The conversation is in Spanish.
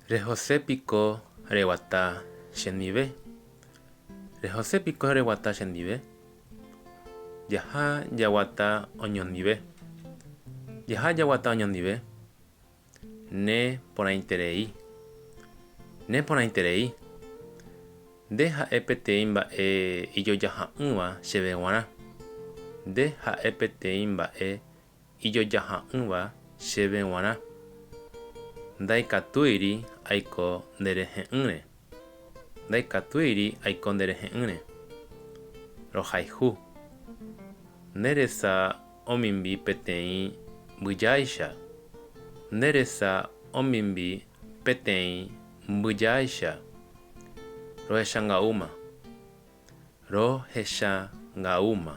Rehosépiko reguata chendive. Rehosépiko reguata chendive. Jaha jaguata oñondive. Jaha jaguata oñondive. Ne porãiterei. Ne porãiterei. Nde ha'e peteĩ mba'e ijojaha'ỹva chéve g̃uarã. Nde ha'e peteĩ mba'e ijojaha'ỹva chéve g̃uarã. Ndaikatúiri aiko nderehe'ỹre. Ndaikatúiri aiko nderehe'ỹre. Rohayhu. Néresa omimbi peteĩ mbyjáicha. Néresa omimbi peteĩ mbyjáicha. Rohechãnga'úma. Rohechãnga'úma.